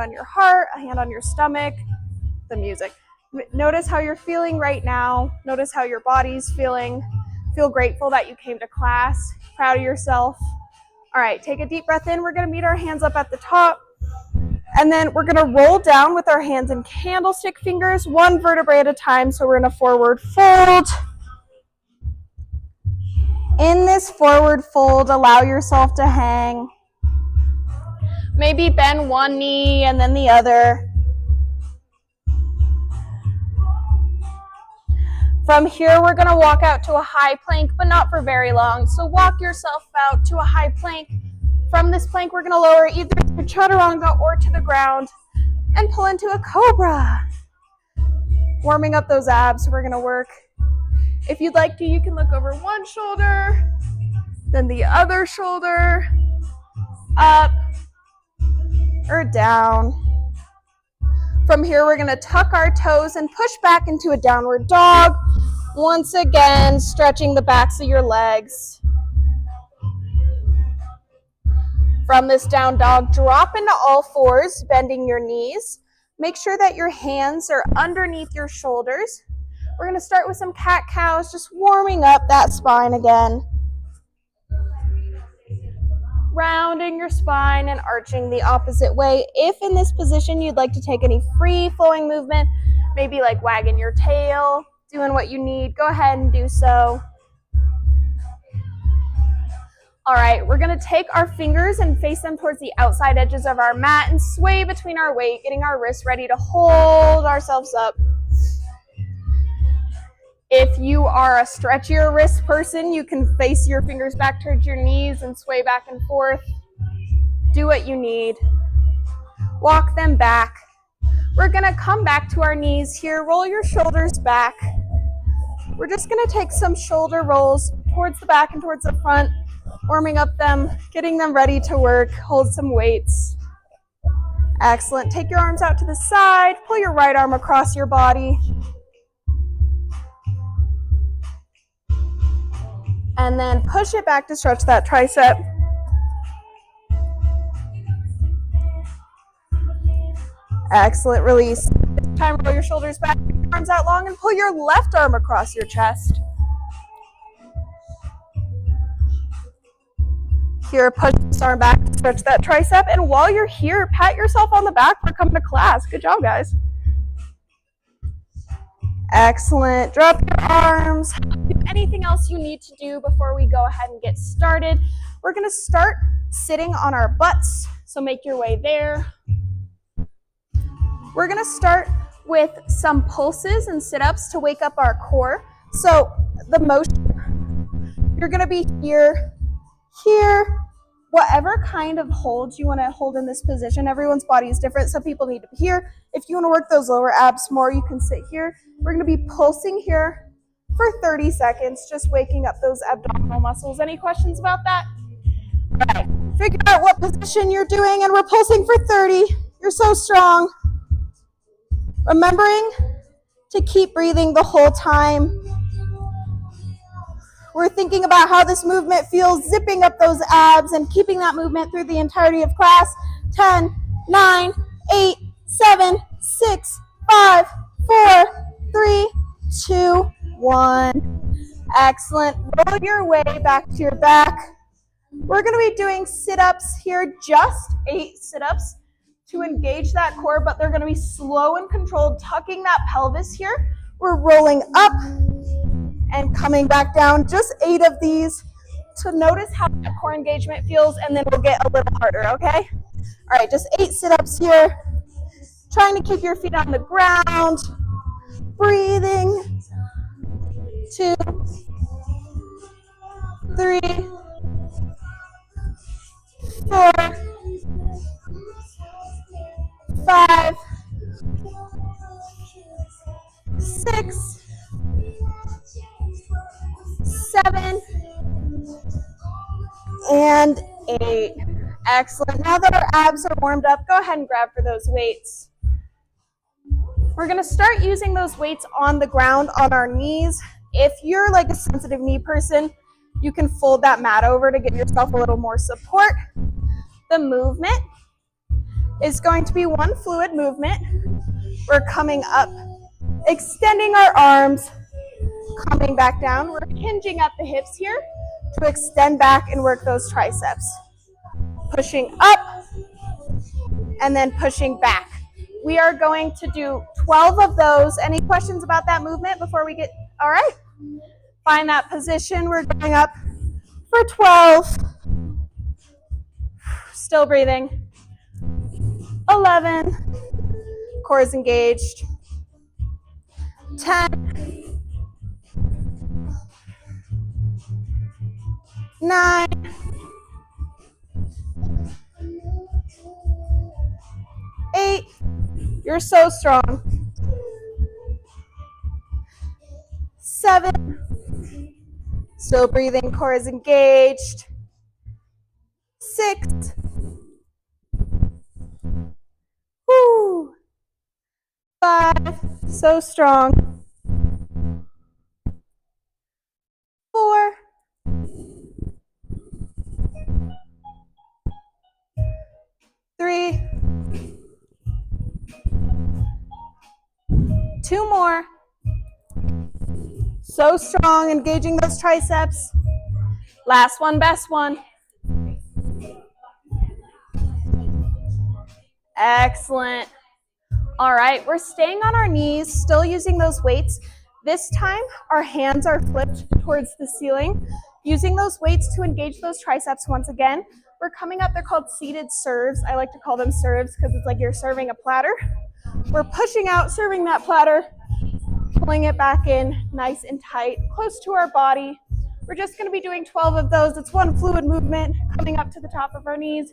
on your heart, a hand on your stomach, the music. Notice how you're feeling right now. Notice how your body's feeling. Feel grateful that you came to class, proud of yourself. All right, take a deep breath in. We're gonna meet our hands up at the top. And then we're gonna roll down with our hands and candlestick fingers, one vertebrae at a time. So we're in a forward fold. In this forward fold, allow yourself to hang. Maybe bend one knee and then the other. From here, we're gonna walk out to a high plank, but not for very long. So walk yourself out to a high plank. From this plank, we're gonna lower either to chaturanga or to the ground and pull into a cobra. Warming up those abs, we're gonna work. If you'd like to, you can look over one shoulder, then the other shoulder, up or down. From here, we're gonna tuck our toes and push back into a downward dog. Once again, stretching the backs of your legs. From this down dog, drop into all fours, bending your knees. Make sure that your hands are underneath your shoulders. We're gonna start with some cat-cows, just warming up that spine again. Rounding your spine and arching the opposite way. If in this position you'd like to take any free-flowing movement, maybe like wagging your tail, doing what you need, go ahead and do so. All right, we're gonna take our fingers and face them towards the outside edges of our mat and sway between our weight, getting our wrists ready to hold ourselves up. If you are a stretchier wrist person, you can face your fingers back towards your knees and sway back and forth. Do what you need. Walk them back. We're gonna come back to our knees here. Roll your shoulders back. We're just gonna take some shoulder rolls towards the back and towards the front, warming up them, getting them ready to work. Hold some weights. Excellent. Take your arms out to the side. Pull your right arm across your body. And then push it back to stretch that tricep. Excellent. Release. This time, roll your shoulders back, your arms out long, and pull your left arm across your chest. Here, push this arm back to stretch that tricep. And while you're here, pat yourself on the back for coming to class. Good job, guys. Excellent. Drop your arms. Do anything else you need to do before we go ahead and get started. We're going to start sitting on our butts, so make your way there. We're going to start with some pulses and sit-ups to wake up our core. So the motion, you're going to be here, here, whatever kind of hold you want to hold in this position. Everyone's body is different. Some people need to be here. If you want to work those lower abs more, you can sit here. We're going to be pulsing here for 30 seconds, just waking up those abdominal muscles. Any questions about that? All right. Figure out what position you're doing, and we're pulsing for 30. You're so strong. Remembering to keep breathing the whole time. We're thinking about how this movement feels, zipping up those abs and keeping that movement through the entirety of class. 10, 9, 8, 7, 6, 5, 4, 3, 2, 1. Excellent. Roll your way back to your back. We're going to be doing sit-ups here, just 8 sit-ups to engage that core, but they're going to be slow and controlled, tucking that pelvis here. We're rolling up and coming back down, just 8 of these to notice how that core engagement feels, and then we'll get a little harder, okay? All right, just 8 sit-ups here. Trying to keep your feet on the ground. Breathing. 2, 3, 4, 5, 6, 7, and 8. Excellent. Now that our abs are warmed up, go ahead and grab for those weights. We're going to start using those weights on the ground on our knees. If you're like a sensitive knee person, you can fold that mat over to give yourself a little more support. The movement is going to be one fluid movement. We're coming up, extending our arms, coming back down. We're hinging at the hips here to extend back and work those triceps. Pushing up and then pushing back. We are going to do 12 of those. Any questions about that movement before we get, all right? Find that position. We're going up for 12. Still breathing. 11. Core is engaged. 10. 9. 8. You're so strong. 7. Still breathing, core is engaged. 6. Woo. 5. So strong. 4. 3. 2 more. So strong, engaging those triceps. Last one, best one. Excellent. All right, we're staying on our knees, still using those weights. This time, our hands are flipped towards the ceiling, using those weights to engage those triceps once again. We're coming up, they're called seated serves. I like to call them serves because it's like you're serving a platter. We're pushing out, serving that platter, pulling it back in nice and tight, close to our body. We're just going to be doing 12 of those. It's one fluid movement, coming up to the top of our knees,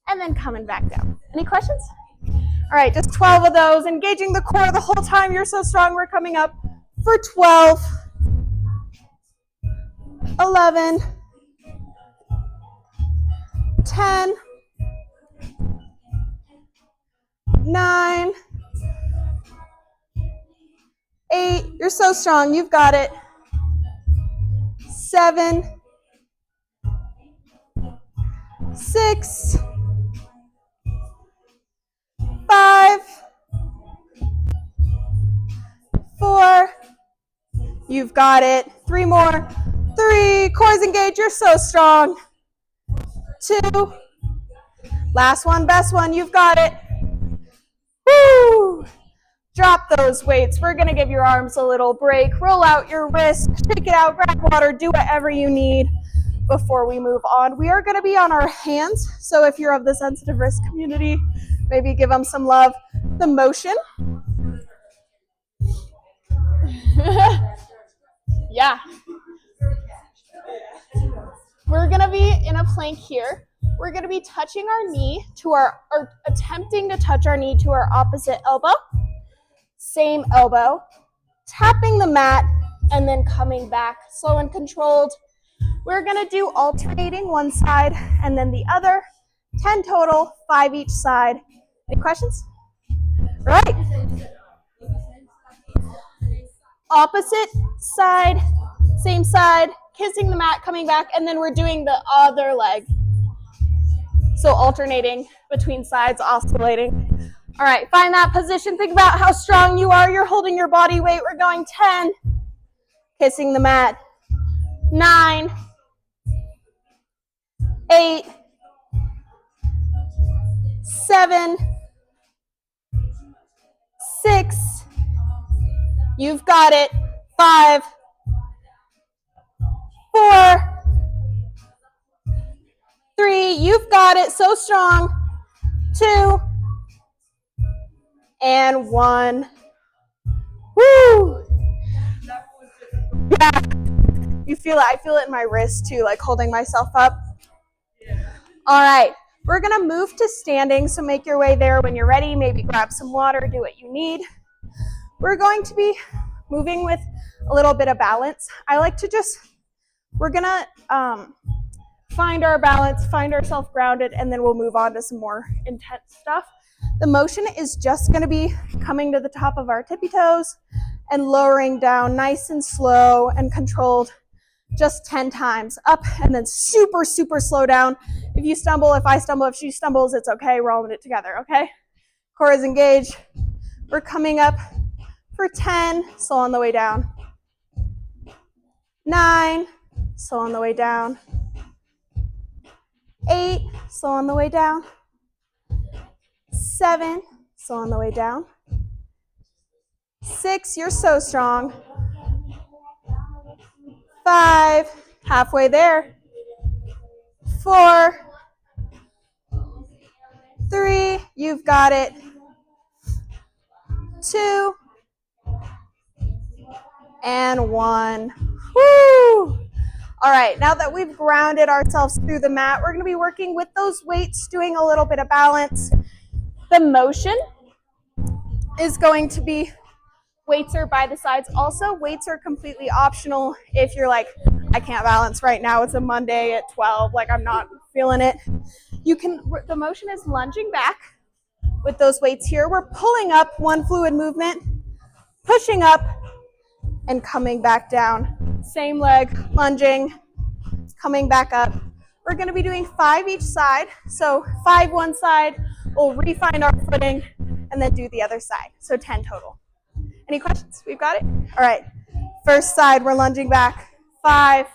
and then coming back down. Any questions? All right, just 12 of those, engaging the core the whole time. You're so strong. We're coming up for 12, 11, 10, 9, 8, you're so strong, you've got it. 7, 6, 5, 4, you've got it. 3 more. 3, cores engaged, you're so strong. 2, last one, best one, you've got it. Woo! Drop those weights. We're going to give your arms a little break. Roll out your wrists, shake it out, grab water, do whatever you need before we move on. We are going to be on our hands, so if you're of the sensitive wrist community, maybe give them some love. The motion. Yeah. We're going to be in a plank here. We're going to be touching our knee to or attempting to touch our knee to our opposite elbow. Same elbow, tapping the mat, and then coming back slow and controlled. We're going to do alternating one side and then the other. 10 total, 5 each side. Any questions? Right. Opposite side, same side, kissing the mat, coming back, and then we're doing the other leg. So alternating between sides, oscillating. All right, find that position. Think about how strong you are. You're holding your body weight. We're going 10, kissing the mat, 9, 8, 7, 6, you've got it, 5, 4, 3, you've got it, so strong, 2, and 1. Woo! Yeah, you feel it. I feel it in my wrist too, like holding myself up. All right, we're gonna move to standing, so make your way there when you're ready. Maybe grab some water, do what you need. We're going to be moving with a little bit of balance. I like to we're gonna find our balance, find ourselves grounded, and then we'll move on to some more intense stuff. The motion is just going to be coming to the top of our tippy toes and lowering down nice and slow and controlled just 10 times. Up and then super, super slow down. If you stumble, if I stumble, if she stumbles, it's okay. We're all in it together, okay? Core is engaged. We're coming up for 10, slow on the way down. 9, slow on the way down. 8, slow on the way down. 7, slow on the way down. 6, you're so strong. 5, halfway there. 4, 3, you've got it. 2, and 1. Woo! All right, now that we've grounded ourselves through the mat, we're going to be working with those weights, doing a little bit of balance. The motion is going to be weights are by the sides. Also, weights are completely optional if you're like, I can't balance right now. It's a Monday at 12, like I'm not feeling it. You can, the motion is lunging back with those weights here. We're pulling up, one fluid movement, pushing up and coming back down. Same leg, lunging, coming back up. We're going to be doing 5 each side. So 5 one side, we'll refine our footing and then do the other side. So 10 total. Any questions? We've got it? All right. First side, we're lunging back. 5,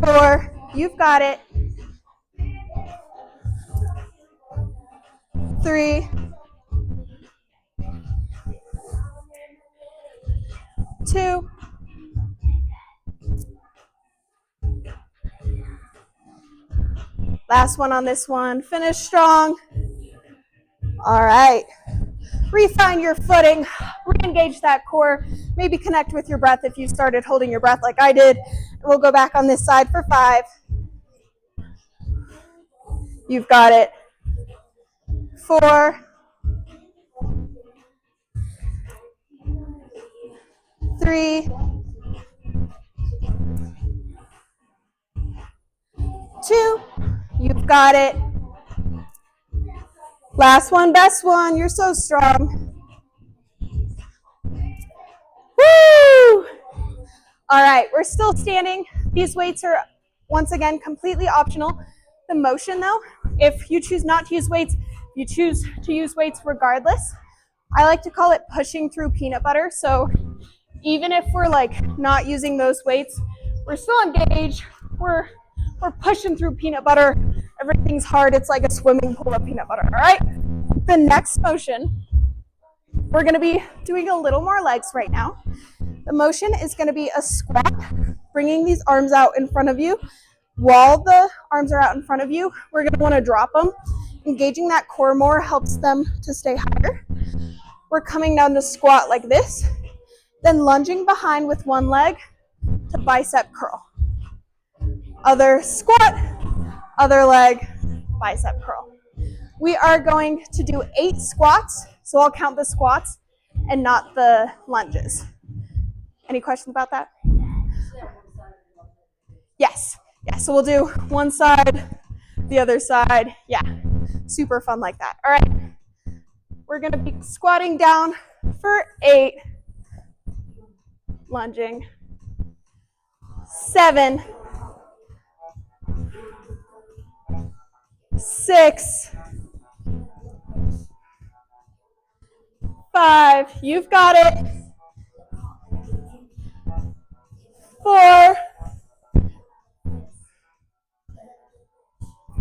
4, you've got it. 3, 2, last one on this one. Finish strong. All right. Refine your footing. Re-engage that core. Maybe connect with your breath if you started holding your breath like I did. We'll go back on this side for 5. You've got it. 4, 3, 2, you've got it. Last one, best one. You're so strong. Woo! All right, we're still standing. These weights are, once again, completely optional. The motion, though, if you choose not to use weights, you choose to use weights regardless. I like to call it pushing through peanut butter. So even if we're like not using those weights, we're still engaged. We're pushing through peanut butter. Everything's hard. It's like a swimming pool of peanut butter, all right? The next motion, we're going to be doing a little more legs right now. The motion is going to be a squat, bringing these arms out in front of you. While the arms are out in front of you, we're going to want to drop them. Engaging that core more helps them to stay higher. We're coming down to squat like this, then lunging behind with one leg to bicep curl. Other squat, other leg, bicep curl. We are going to do 8 squats, so I'll count the squats and not the lunges. Any questions about that? Yes. Yeah, so we'll do one side, the other side. Yeah, super fun like that. All right. We're going to be squatting down for 8, lunging, 7, 6, 5, you've got it, 4,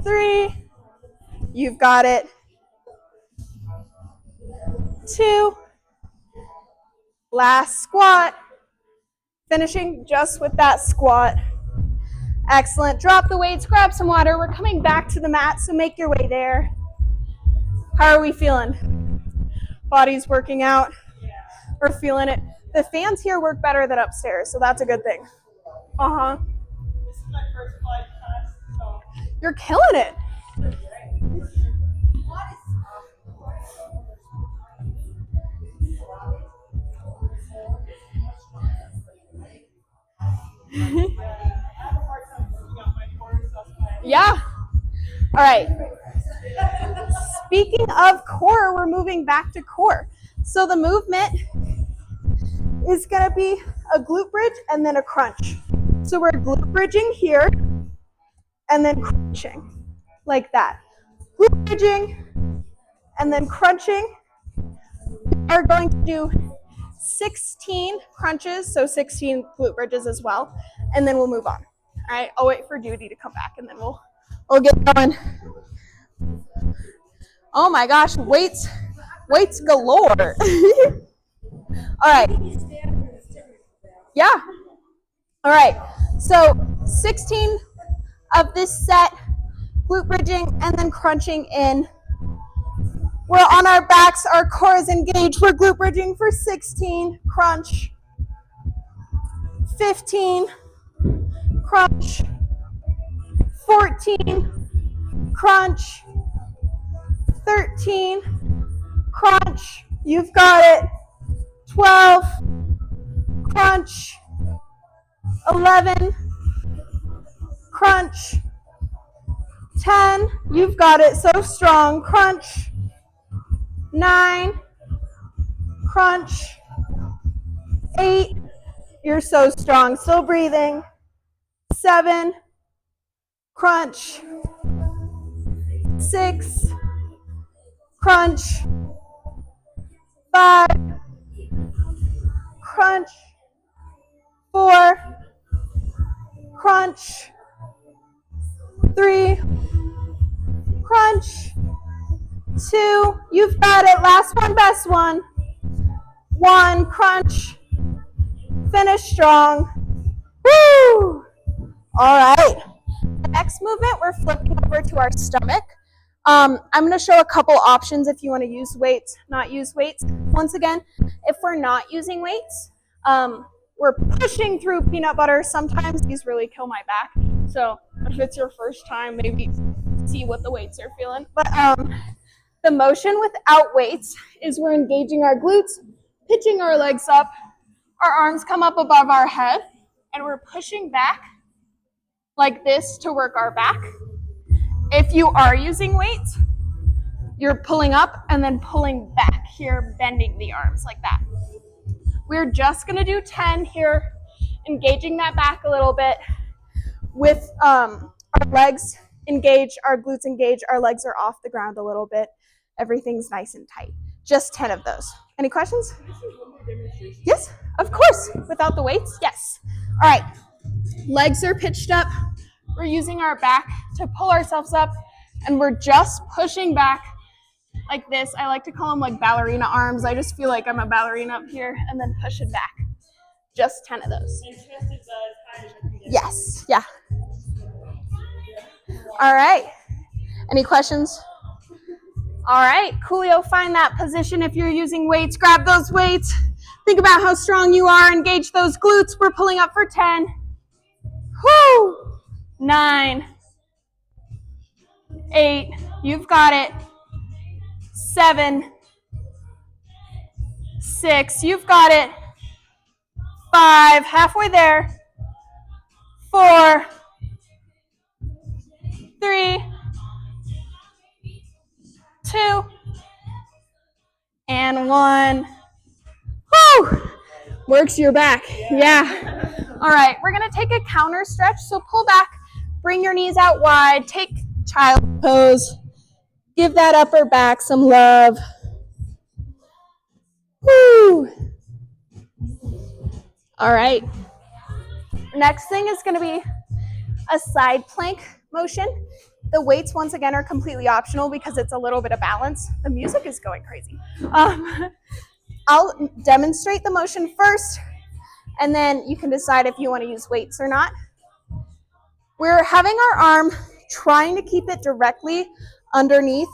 3, you've got it, 2, last squat, finishing just with that squat. Excellent. Drop the weights, grab some water. We're coming back to the mat, so make your way there. How are we feeling? Body's working out. We're feeling it. The fans here work better than upstairs, so that's a good thing. Uh-huh. This is my first flight class, so. You're killing it. Yeah. All right. Speaking of core, we're moving back to core. So the movement is going to be a glute bridge and then a crunch. So we're glute bridging here and then crunching like that. Glute bridging and then crunching. We are going to do 16 crunches, so 16 glute bridges as well, and then we'll move on. All right, I'll wait for Judy to come back and then we'll get going. Oh my gosh, weights galore. All right. Yeah. All right. So 16 of this set, glute bridging and then crunching in. We're on our backs, our core is engaged. We're glute bridging for 16, crunch. 15, crunch. 14, crunch. 13, crunch. You've got it. 12, crunch. 11, crunch. 10, you've got it, so strong, crunch. 9, crunch. 8, you're so strong, still breathing. 7, crunch. 6, crunch. 5, crunch. 4, crunch. 3, crunch. 2, you've got it, last one, best one. 1, crunch. Finish strong. Woo! All right. The next movement, we're flipping over to our stomach. I'm going to show a couple options if you want to use weights, not use weights. Once again, if we're not using weights, we're pushing through peanut butter. Sometimes these really kill my back. So if it's your first time, maybe see what the weights are feeling. But the motion without weights is we're engaging our glutes, pitching our legs up, our arms come up above our head, and we're pushing back like this to work our back. If you are using weights, you're pulling up and then pulling back here, bending the arms like that. We're just going to do 10 here, engaging that back a little bit with our legs engaged, our glutes engaged, our legs are off the ground a little bit. Everything's nice and tight. Just 10 of those. Any questions? Yes, of course. Without the weights? Yes. All right. Legs are pitched up. We're using our back to pull ourselves up, and we're just pushing back like this. I like to call them like ballerina arms. I just feel like I'm a ballerina up here, and then push it back. Just 10 of those. Yes. Yeah. All right. Any questions? All right. Coolio, find that position if you're using weights. Grab those weights. Think about how strong you are. Engage those glutes. We're pulling up for 10. Whoo! 9, 8, you've got it. 7, 6, you've got it. 5, halfway there. 4, 3, 2, and 1. Woo! Works your back. Yeah. All right, we're going to take a counter stretch. So pull back, bring your knees out wide, take child pose. Give that upper back some love. Woo! All right. Next thing is going to be a side plank motion. The weights, once again, are completely optional because it's a little bit of balance. The music is going crazy. I'll demonstrate the motion first, and then you can decide if you want to use weights or not. We're having our arm, trying to keep it directly underneath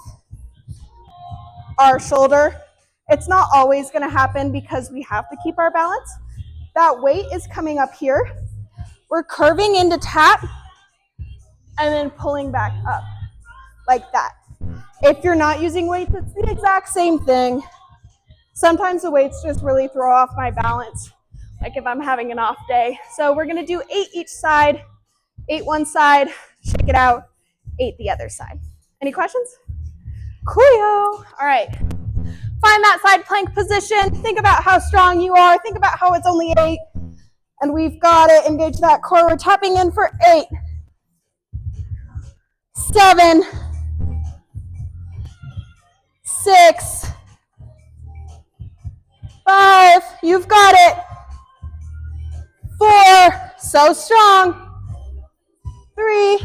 our shoulder. It's not always going to happen because we have to keep our balance. That weight is coming up here. We're curving into tap and then pulling back up like that. If you're not using weights, it's the exact same thing. Sometimes the weights just really throw off my balance, like if I'm having an off day. So we're going to do 8 each side, 8 one side, shake it out, 8 the other side. Any questions? Coolio. All right. Find that side plank position. Think about how strong you are. Think about how it's only 8. And we've got it. Engage that core. We're tapping in for 8, 7, 6, 5. You've got it. 4. So strong. 3,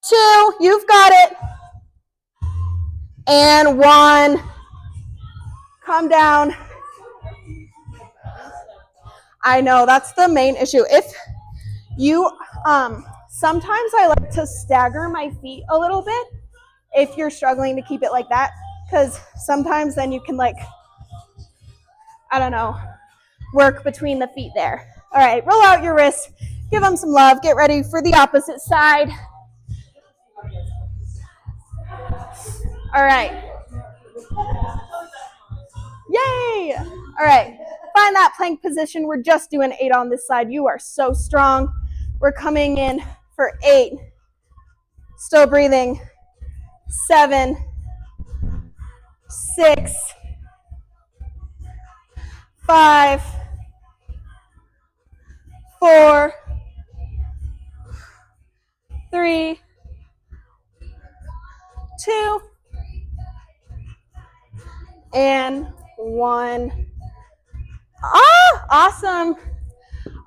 2. You've got it. And 1. Calm down. I know, that's the main issue. If you, sometimes I like to stagger my feet a little bit if you're struggling to keep it like that, because sometimes then you can, like, I don't know, work between the feet there. All right, roll out your wrists, give them some love, get ready for the opposite side. All right. Yay! All right, find that plank position. We're just doing 8 on this side. You are so strong. We're coming in for 8. Still breathing. 7, 6, 5, 4, 3, 2, and 1. Awesome.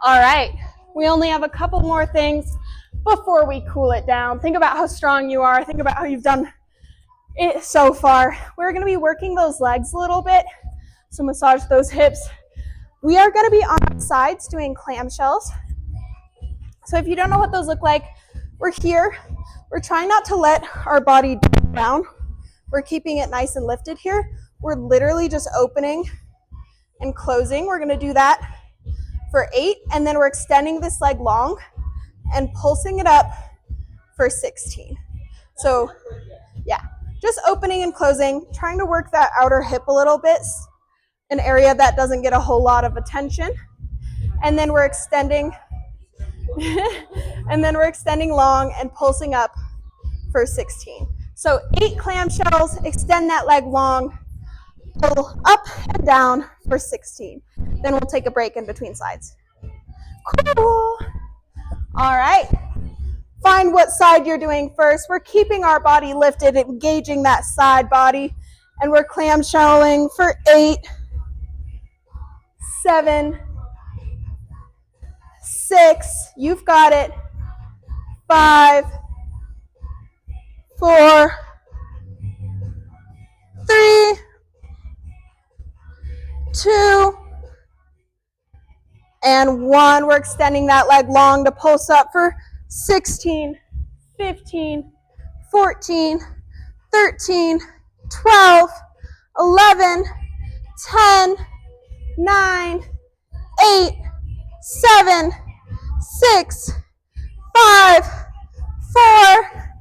All right, we only have a couple more things before we cool it down. Think about how strong you are. Think about how you've done it so far. We're going to be working those legs a little bit, so massage those hips. We are going to be on our sides doing clamshells. So if you don't know what those look like, we're here. We're trying not to let our body down. We're keeping it nice and lifted here. We're literally just opening and closing. We're going to do that for 8, and then we're extending this leg long and pulsing it up for 16. So yeah, just opening and closing, trying to work that outer hip a little bit, an area that doesn't get a whole lot of attention. And then we're extending and then we're extending long and pulsing up for 16. So 8 clamshells, extend that leg long, pull up and down for 16. Then we'll take a break in between sides. Cool. All right. Find what side you're doing first. We're keeping our body lifted, engaging that side body, and we're clamshelling for 8, 7, 6. You've got it. 5, 4, 3, 2, and 1. We're extending that leg long to pulse up for 16, 15, 14, 13, 12, 11, 10, 9, 8, 7, 6, 5, 4,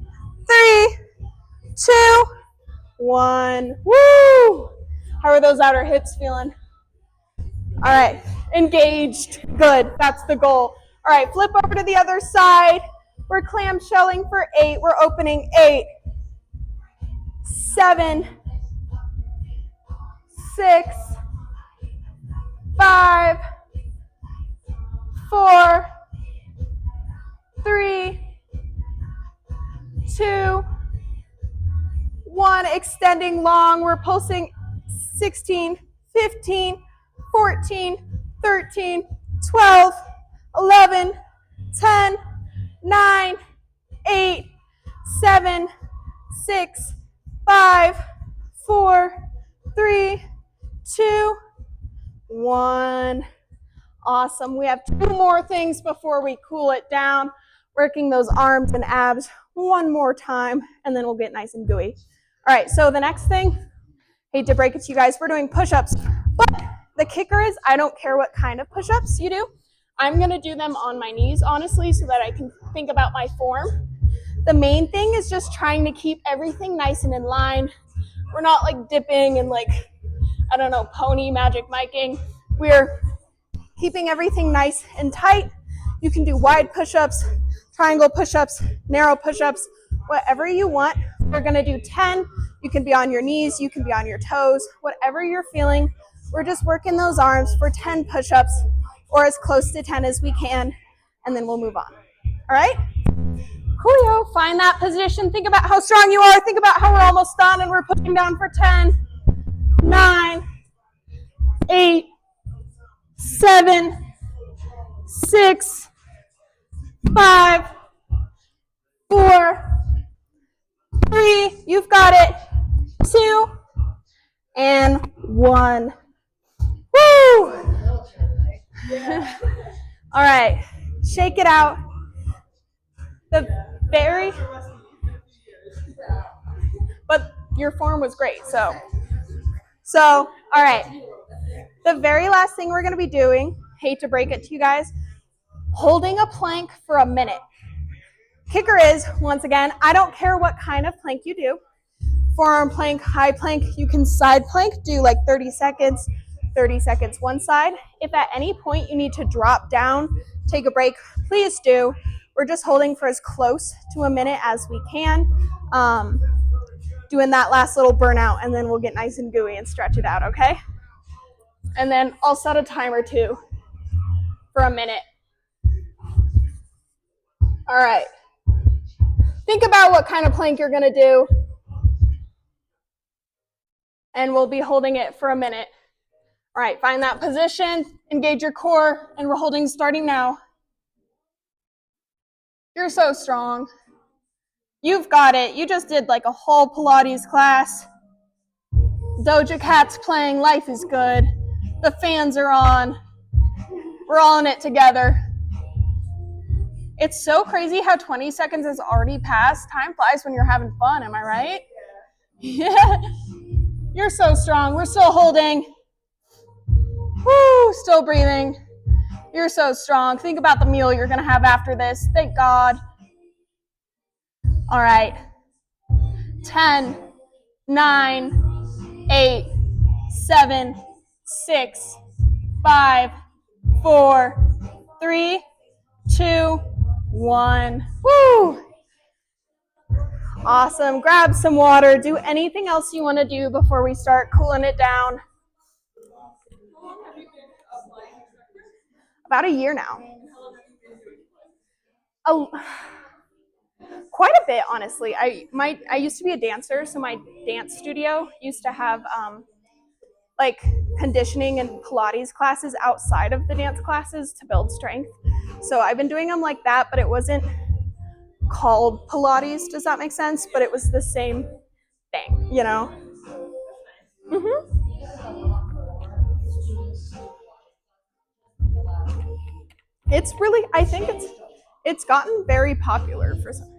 3, 2, 1. Woo! How are those outer hips feeling? All right, engaged. Good, that's the goal. All right, flip over to the other side. We're clamshelling for 8. We're opening 8, 7, 6, 5, 4, 3, 2, 1. Extending long. We're pulsing 16, 15, 14, 13, 12, 11, 10, 9, 8, 7, 6, 5, 4, 3, 2, 1. Awesome. We have 2 more things before we cool it down. Working those arms and abs one more time, and then we'll get nice and gooey. All right, so the next thing, hate to break it to you guys, we're doing push-ups, but the kicker is I don't care what kind of push-ups you do. I'm going to do them on my knees, honestly, so that I can think about my form. The main thing is just trying to keep everything nice and in line. We're not like dipping and like, I don't know, pony magic miking. We're keeping everything nice and tight. You can do wide push-ups, triangle push-ups, narrow push-ups, whatever you want. We're going to do 10. You can be on your knees, you can be on your toes, whatever you're feeling. We're just working those arms for 10 push-ups or as close to 10 as we can, and then we'll move on. All right? Coolio, find that position. Think about how strong you are. Think about how we're almost done and we're pushing down for 10, 9, 8, 7, 6, 5, 4, 3, you've got it, 2, and 1. Woo! All right, shake it out. But your form was great, so all right. The very last thing we're going to be doing, hate to break it to you guys, holding a plank for a minute. Kicker is, once again, I don't care what kind of plank you do. Forearm plank, high plank, you can side plank, do like 30 seconds one side. If at any point you need to drop down, take a break, please do. We're just holding for as close to a minute as we can. Doing that last little burnout, and then we'll get nice and gooey and stretch it out, okay? And then I'll set a timer too for a minute. All right. Think about what kind of plank you're gonna do. And we'll be holding it for a minute. All right, find that position, engage your core, and we're holding starting now. You're so strong. You've got it. You just did like a whole Pilates class. Doja Cat's playing, life is good. The fans are on. We're all in it together. It's so crazy how 20 seconds has already passed. Time flies when you're having fun, am I right? Yeah. You're so strong. We're still holding. Woo, still breathing. You're so strong. Think about the meal you're going to have after this. Thank God. All right. 10, 9, 8, 7, 6, 5, 4, 3, 2, 1. Woo! Awesome. Grab some water. Do anything else you want to do before we start cooling it down. About a year now. Quite a bit, honestly. I used to be a dancer, so my dance studio used to have like conditioning and Pilates classes outside of the dance classes to build strength. So I've been doing them like that, but it wasn't called Pilates. Does that make sense? But it was the same thing, you know? It's really, I think it's gotten very popular for some.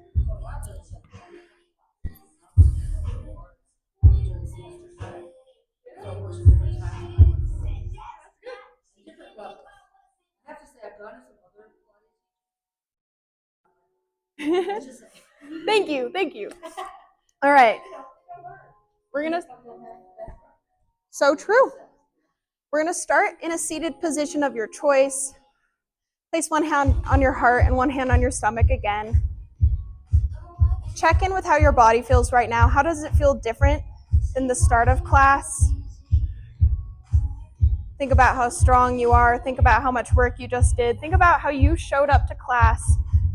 Thank you. All right. So true. We're gonna start in a seated position of your choice. Place one hand on your heart and one hand on your stomach again. Check in with how your body feels right now. How does it feel different than the start of class? Think about how strong you are. Think about how much work you just did. Think about how you showed up to class,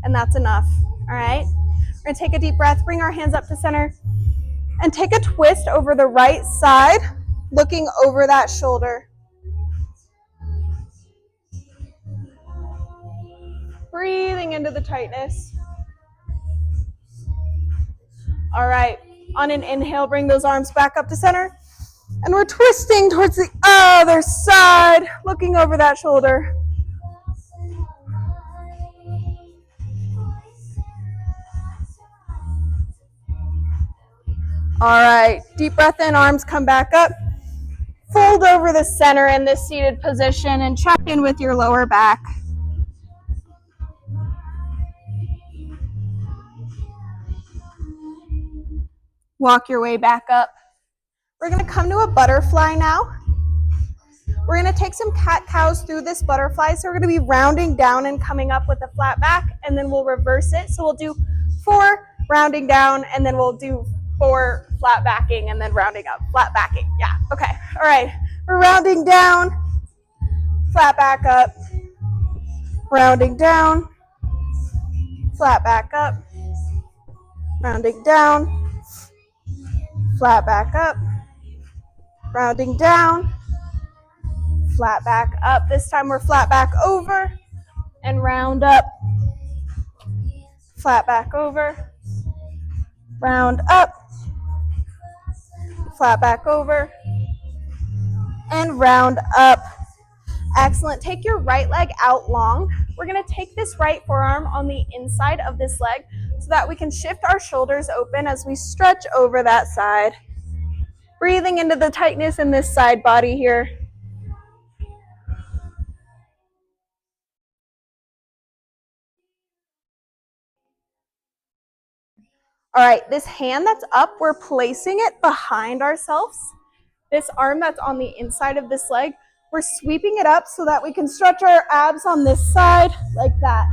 and that's enough, all right? We're gonna take a deep breath, bring our hands up to center, and take a twist over the right side, looking over that shoulder. Breathing into the tightness. All right, on an inhale, bring those arms back up to center. And we're twisting towards the other side, looking over that shoulder. All right, deep breath in, arms come back up. Fold over the center in this seated position and check in with your lower back. Walk your way back up. We're going to come to a butterfly now. We're going to take some cat-cows through this butterfly. So we're going to be rounding down and coming up with a flat back, and then we'll reverse it. So we'll do 4 rounding down, and then we'll do 4 flat backing, and then rounding up. Flat backing, yeah, okay. All right, We're rounding down, flat back up, rounding down, flat back up, rounding down, flat back up, rounding down, flat back up. This time we're flat back over and round up, flat back over, round up, flat back over, and round up. Excellent. Take your right leg out long. We're going to take this right forearm on the inside of this leg so that we can shift our shoulders open as we stretch over that side. Breathing into the tightness in this side body here. All right, this hand that's up, we're placing it behind ourselves. This arm that's on the inside of this leg, we're sweeping it up so that we can stretch our abs on this side like that.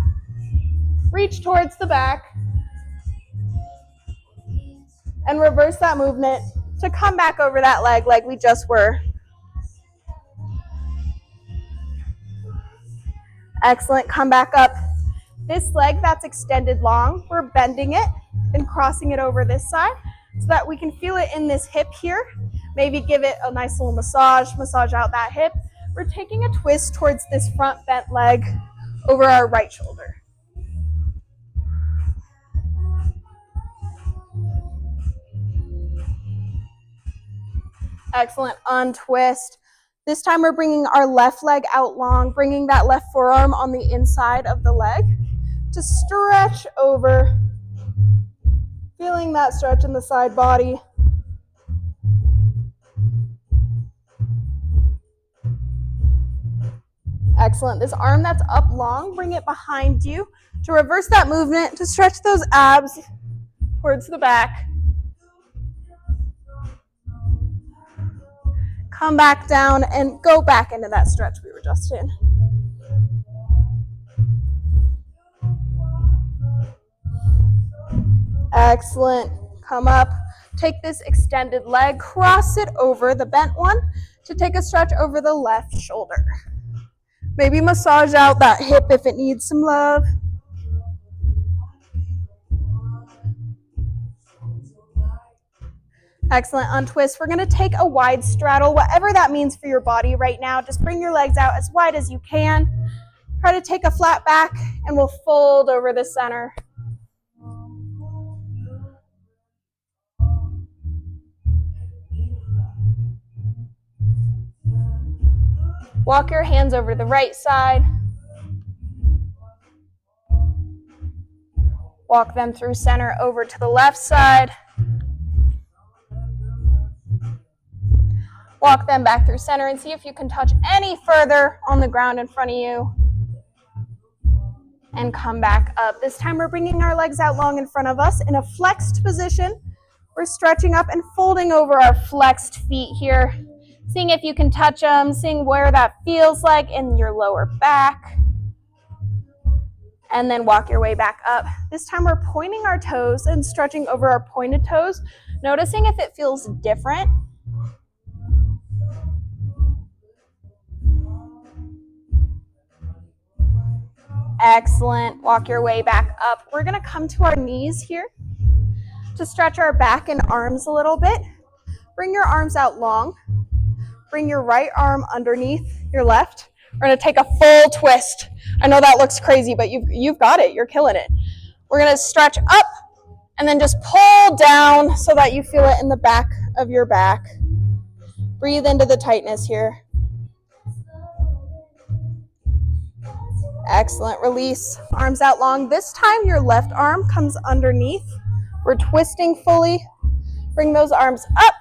Reach towards the back and reverse that movement to come back over that leg like we just were. Excellent, come back up. This leg that's extended long, we're bending it and crossing it over this side so that we can feel it in this hip here. Maybe give it a nice little massage out that hip. We're taking a twist towards this front bent leg over our right shoulder. Excellent, untwist. This time we're bringing our left leg out long, bringing that left forearm on the inside of the leg to stretch over, feeling that stretch in the side body. Excellent. This arm that's up long, bring it behind you to reverse that movement, to stretch those abs towards the back. Come back down and go back into that stretch we were just in. Excellent. Come up. Take this extended leg, cross it over the bent one to take a stretch over the left shoulder. Maybe massage out that hip if it needs some love. Excellent, untwist. We're going to take a wide straddle, whatever that means for your body right now. Just bring your legs out as wide as you can. Try to take a flat back and we'll fold over the center. Walk your hands over the right side. Walk them through center over to the left side. Walk them back through center and see if you can touch any further on the ground in front of you. And come back up. This time we're bringing our legs out long in front of us in a flexed position. We're stretching up and folding over our flexed feet here. Seeing if you can touch them, seeing where that feels like in your lower back. And then walk your way back up. This time we're pointing our toes and stretching over our pointed toes, noticing if it feels different. Excellent. Walk your way back up. We're going to come to our knees here to stretch our back and arms a little bit. Bring your arms out long. Bring your right arm underneath your left. We're going to take a full twist. I know that looks crazy, but you've got it. You're killing it. We're going to stretch up and then just pull down so that you feel it in the back of your back. Breathe into the tightness here. Excellent. Release. Arms out long. This time your left arm comes underneath. We're twisting fully. Bring those arms up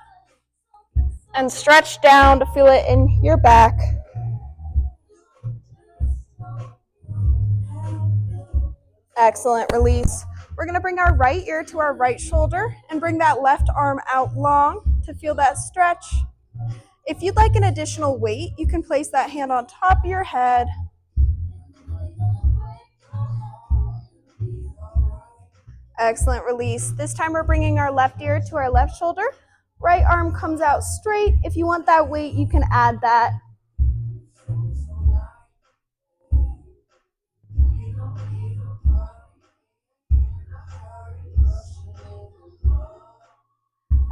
and stretch down to feel it in your back. Excellent. Release. We're going to bring our right ear to our right shoulder and bring that left arm out long to feel that stretch. If you'd like an additional weight, you can place that hand on top of your head. Excellent. Release. This time we're bringing our left ear to our left shoulder. Right arm comes out straight. If you want that weight, you can add that.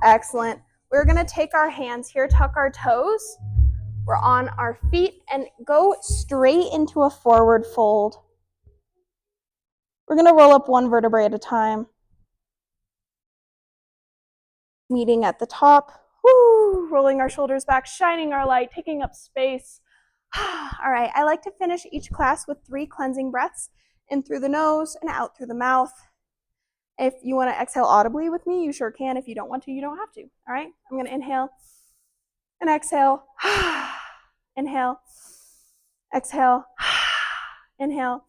Excellent. We're going to take our hands here, tuck our toes. We're on our feet and go straight into a forward fold. We're going to roll up one vertebrae at a time. Meeting at the top. Woo! Rolling our shoulders back, shining our light, taking up space. All right, I like to finish each class with 3 cleansing breaths, in through the nose and out through the mouth. If you want to exhale audibly with me, you sure can. If you don't want to, you don't have to. All right, I'm going to inhale and exhale. Inhale, exhale, inhale,